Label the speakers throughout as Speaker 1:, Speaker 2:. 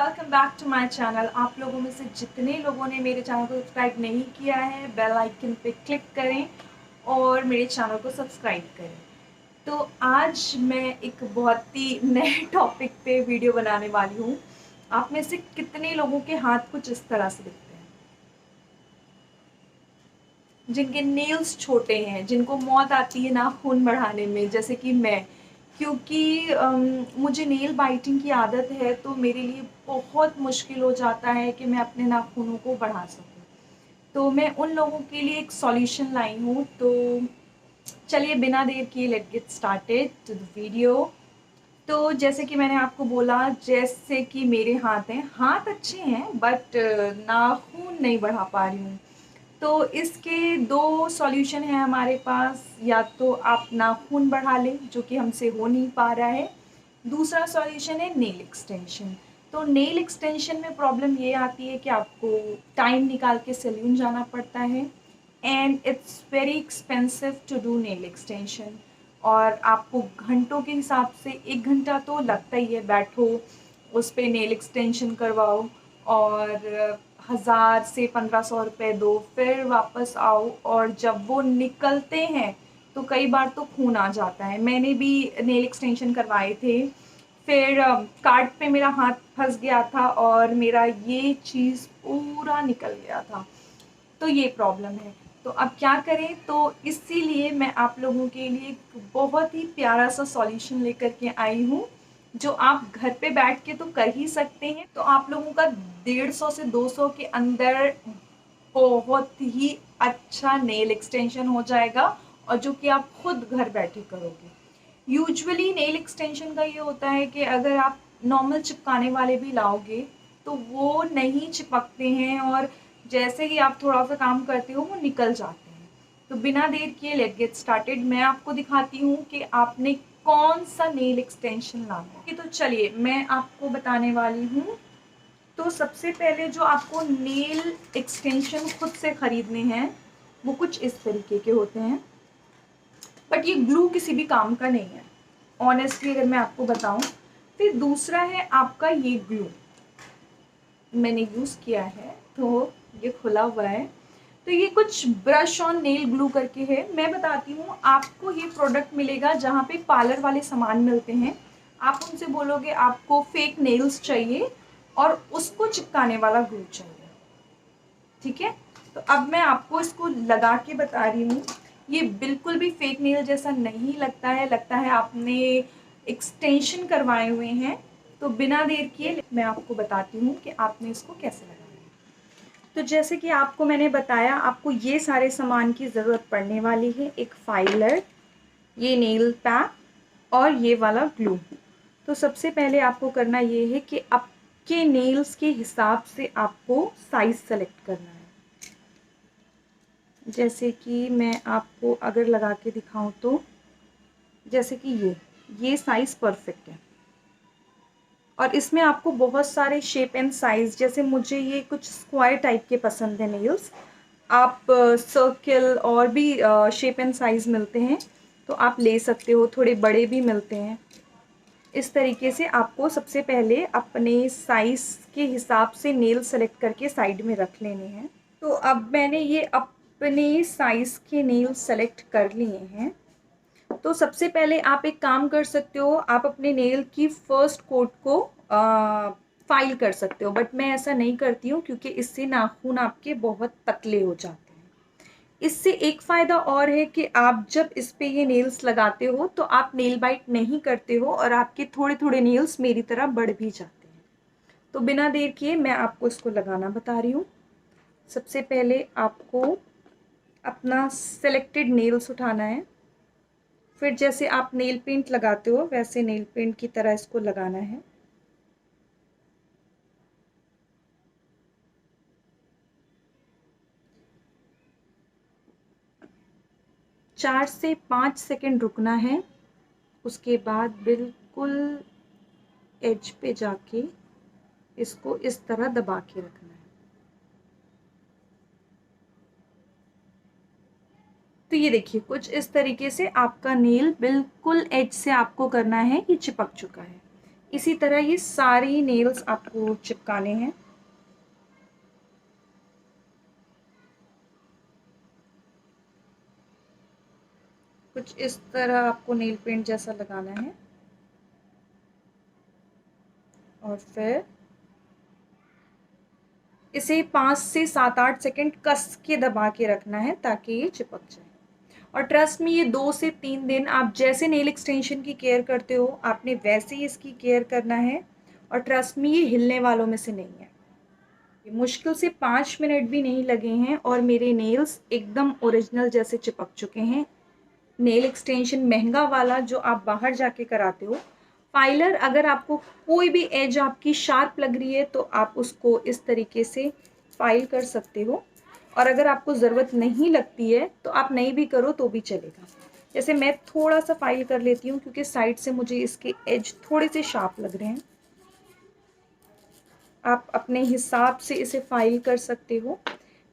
Speaker 1: Welcome back to my channel. आप लोगों में से जितने लोगों ने मेरे चैनल को सब्सक्राइब नहीं किया है, बेल आइकन पे क्लिक करें और मेरे चैनल को सब्सक्राइब करें। तो आज मैं एक बहुत ही नए टॉपिक पे वीडियो बनाने वाली हूँ। आप में से कितने लोगों के हाथ कुछ इस तरह से दिखते हैं, जिनके नेल्स छोटे हैं, जिनको मौत आती है नाखून बढ़ाने में, जैसे कि मैं। क्योंकि मुझे नेल बाइटिंग की आदत है, तो मेरे लिए बहुत मुश्किल हो जाता है कि मैं अपने नाखूनों को बढ़ा सकूं। तो मैं उन लोगों के लिए एक सॉल्यूशन लाई हूँ। तो चलिए बिना देर किए let get started to the video. तो जैसे कि मैंने आपको बोला, जैसे कि मेरे हाथ हैं, हाथ अच्छे हैं बट नाखून नहीं बढ़ा पा रही हूँ। तो इसके दो सॉल्यूशन हैं हमारे पास। या तो आप नाखून बढ़ा लें, जो कि हमसे हो नहीं पा रहा है। दूसरा सॉल्यूशन है नेल एक्सटेंशन। तो नेल एक्सटेंशन में प्रॉब्लम ये आती है कि आपको टाइम निकाल के सैलून जाना पड़ता है and it's very expensive to do nail extension. और आपको घंटों के हिसाब से 1 घंटा तो लगता ही है, बैठो उस पर नेल एक्सटेंशन करवाओ और 1000 से 1500 रुपये दो, फिर वापस आओ। और जब वो निकलते हैं तो कई बार तो खून आ जाता है। मैंने भी नेल एक्सटेंशन करवाए थे, फिर कार्ड पे मेरा हाथ फंस गया था और मेरा ये चीज़ पूरा निकल गया था। तो ये प्रॉब्लम है। तो अब क्या करें? तो इसीलिए मैं आप लोगों के लिए एक बहुत ही प्यारा सा सॉल्यूशन लेकर के आई हूँ, जो आप घर पे बैठ के तो कर ही सकते हैं। तो आप लोगों का 150 से 200 के अंदर बहुत ही अच्छा नेल एक्सटेंशन हो जाएगा, और जो कि आप खुद घर बैठे करोगे। यूजुअली नेल एक्सटेंशन का ये होता है कि अगर आप नॉर्मल चिपकाने वाले भी लाओगे तो वो नहीं चिपकते हैं, और जैसे ही आप थोड़ा सा काम करते हो वो निकल जाते हैं। तो बिना देर किए लेट गेट स्टार्टेड। मैं आपको दिखाती हूँ कि आपने कौन सा नेल एक्सटेंशन लाना है। तो चलिए मैं आपको बताने वाली हूँ। तो सबसे पहले जो आपको नेल एक्सटेंशन खुद से खरीदने हैं वो कुछ इस तरीके के होते हैं, बट ये ग्लू किसी भी काम का नहीं है, ऑनेस्टली अगर मैं आपको बताऊं। फिर दूसरा है आपका ये ग्लू, मैंने यूज़ किया है तो ये खुला हुआ है। तो ये कुछ ब्रश ऑन नेल ग्लू करके है। मैं बताती हूँ आपको, ये प्रोडक्ट मिलेगा जहाँ पे पार्लर वाले सामान मिलते हैं। आप उनसे बोलोगे आपको फेक नेल्स चाहिए और उसको चिपकाने वाला ग्लू चाहिए, ठीक है। तो अब मैं आपको इसको लगा के बता रही हूँ। ये बिल्कुल भी फेक नेल जैसा नहीं लगता है, लगता है आपने एक्सटेंशन करवाए हुए हैं। तो बिना देर किए मैं आपको बताती हूँ कि आपने इसको कैसे लगाना है। तो जैसे कि आपको मैंने बताया, आपको ये सारे सामान की ज़रूरत पड़ने वाली है। एक फाइलर, ये नेल पैक और ये वाला ग्लू। तो सबसे पहले आपको करना ये है कि आपके नेल्स के हिसाब से आपको साइज़ सेलेक्ट करना है। जैसे कि मैं आपको अगर लगा के दिखाऊं तो जैसे कि ये साइज़ परफेक्ट है। और इसमें आपको बहुत सारे शेप एंड साइज़, जैसे मुझे ये कुछ स्क्वायर टाइप के पसंद है नेल्स। आप सर्किल और भी शेप एंड साइज़ मिलते हैं तो आप ले सकते हो, थोड़े बड़े भी मिलते हैं। इस तरीके से आपको सबसे पहले अपने साइज़ के हिसाब से नेल सेलेक्ट करके साइड में रख लेने हैं। तो अब मैंने ये अपने साइज़ के नेल सेलेक्ट कर लिए हैं। तो सबसे पहले आप एक काम कर सकते हो, आप अपने नेल की फर्स्ट कोट को फाइल कर सकते हो, बट मैं ऐसा नहीं करती हूँ क्योंकि इससे नाखून आपके बहुत पतले हो जाते हैं। इससे एक फ़ायदा और है कि आप जब इस पे ये नेल्स लगाते हो तो आप नेल बाइट नहीं करते हो और आपके थोड़े थोड़े नेल्स मेरी तरह बढ़ भी जाते हैं। तो बिना देर किए मैं आपको इसको लगाना बता रही हूँ। सबसे पहले आपको अपना सेलेक्टेड नेल्स उठाना है। फिर जैसे आप नेल पेंट लगाते हो वैसे नेल पेंट की तरह इसको लगाना है। चार से 5 सेकंड रुकना है। उसके बाद बिल्कुल एज पे जाके इसको इस तरह दबा के रखना है। तो ये देखिए कुछ इस तरीके से आपका नेल बिल्कुल एज से आपको करना है, ये चिपक चुका है। इसी तरह ये सारी नेल्स आपको चिपकाने हैं। कुछ इस तरह आपको नेल पेंट जैसा लगाना है और फिर इसे 5 से 7-8 सेकंड कस के दबा के रखना है ताकि ये चिपक जाए। और ट्रस्ट में ये 2 से 3 दिन आप जैसे नेल एक्सटेंशन की केयर करते हो आपने वैसे ही इसकी केयर करना है। और ट्रस्ट में ये हिलने वालों में से नहीं है। मुश्किल से 5 मिनट भी नहीं लगे हैं और मेरे नेल्स एकदम ओरिजिनल जैसे चिपक चुके हैं। नेल एक्सटेंशन महंगा वाला जो आप बाहर जाके कराते हो, फाइलर अगर आपको कोई भी एज आपकी शार्प लग रही है तो आप उसको इस तरीके से फाइल कर सकते हो। और अगर आपको ज़रूरत नहीं लगती है तो आप नहीं भी करो तो भी चलेगा। जैसे मैं थोड़ा सा फाइल कर लेती हूँ क्योंकि साइड से मुझे इसके एज थोड़े से शार्प लग रहे हैं। आप अपने हिसाब से इसे फाइल कर सकते हो।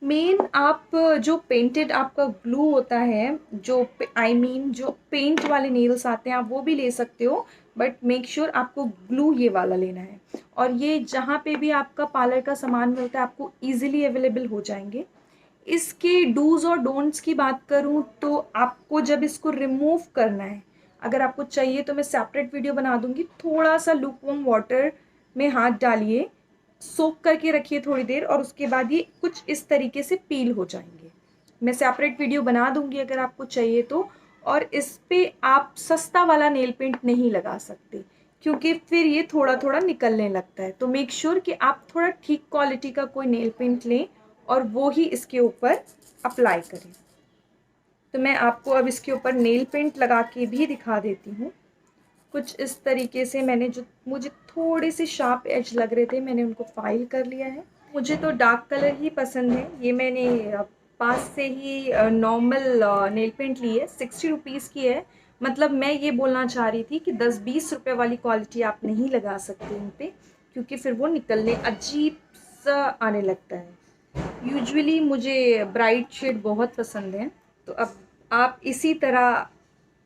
Speaker 1: मेन आप जो पेंटेड आपका ग्लू होता है, जो जो पेंट वाले नेल्स आते हैं आप वो भी ले सकते हो, बट मेक श्योर आपको ग्लू ये वाला लेना है। और ये जहाँ पे भी आपका पार्लर का सामान मिलता है आपको ईजिली अवेलेबल हो जाएंगे। इसके डूज और डोंट्स की बात करूँ तो आपको जब इसको रिमूव करना है, अगर आपको चाहिए तो मैं सेपरेट वीडियो बना दूंगी। थोड़ा सा लुकवार्म वाटर में हाथ डालिए, सोक करके रखिए थोड़ी देर और उसके बाद ये कुछ इस तरीके से पील हो जाएंगे। मैं सेपरेट वीडियो बना दूंगी अगर आपको चाहिए तो। और इस पे आप सस्ता वाला नेल पेंट नहीं लगा सकते क्योंकि फिर ये थोड़ा थोड़ा निकलने लगता है। तो मेक श्योर कि आप थोड़ा ठीक क्वालिटी का कोई नेल पेंट लें और वो ही इसके ऊपर अप्लाई करें। तो मैं आपको अब इसके ऊपर नेल पेंट लगा के भी दिखा देती हूँ। कुछ इस तरीके से मैंने जो मुझे थोड़े से शार्प एज लग रहे थे मैंने उनको फाइल कर लिया है। मुझे तो डार्क कलर ही पसंद है। ये मैंने पास से ही नॉर्मल नेल पेंट ली है, 60 रुपीज़ की है। मतलब मैं ये बोलना चाह रही थी कि 10-20 रुपये वाली क्वालिटी आप नहीं लगा सकते इन पर क्योंकि फिर वो निकलने अजीब सा आने लगता है। यूजुअली मुझे ब्राइट शेड बहुत पसंद है। तो अब आप इसी तरह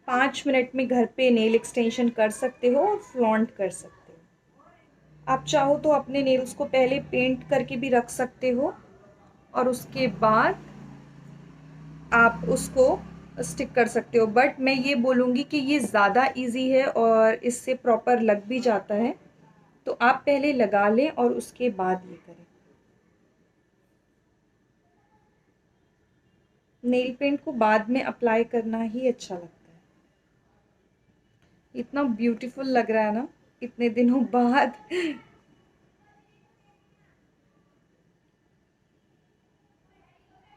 Speaker 1: 5 मिनट में घर पे नेल एक्सटेंशन कर सकते हो और फ्लॉन्ट कर सकते हो। आप चाहो तो अपने नेल्स को पहले पेंट करके भी रख सकते हो और उसके बाद आप उसको स्टिक कर सकते हो। बट मैं ये बोलूँगी कि ये ज़्यादा इजी है और इससे प्रॉपर लग भी जाता है। तो आप पहले लगा लें और उसके बाद ये करें। नेल पेंट को बाद में अप्लाई करना ही अच्छा लगता है। इतना ब्यूटीफुल लग रहा है ना इतने दिनों बाद।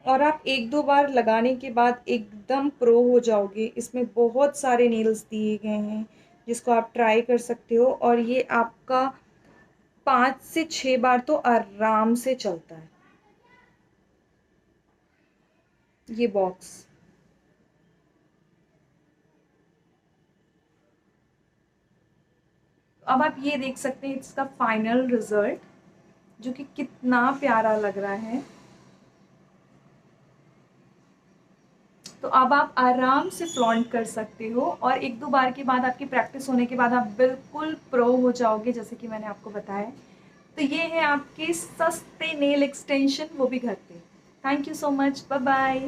Speaker 1: और आप 1-2 बार लगाने के बाद एकदम प्रो हो जाओगे। इसमें बहुत सारे नेल्स दिए गए हैं जिसको आप ट्राई कर सकते हो और ये आपका 5 से 6 बार तो आराम से चलता है ये बॉक्स। अब आप ये देख सकते हैं इसका फाइनल रिजल्ट जो कि कितना प्यारा लग रहा है। तो अब आप आराम से फ्लॉन्ट कर सकते हो और 1-2 बार के बाद आपकी प्रैक्टिस होने के बाद आप बिल्कुल प्रो हो जाओगे जैसे कि मैंने आपको बताया। तो ये है आपके सस्ते नेल एक्सटेंशन, वो भी घर पे। Thank you so much, bye bye.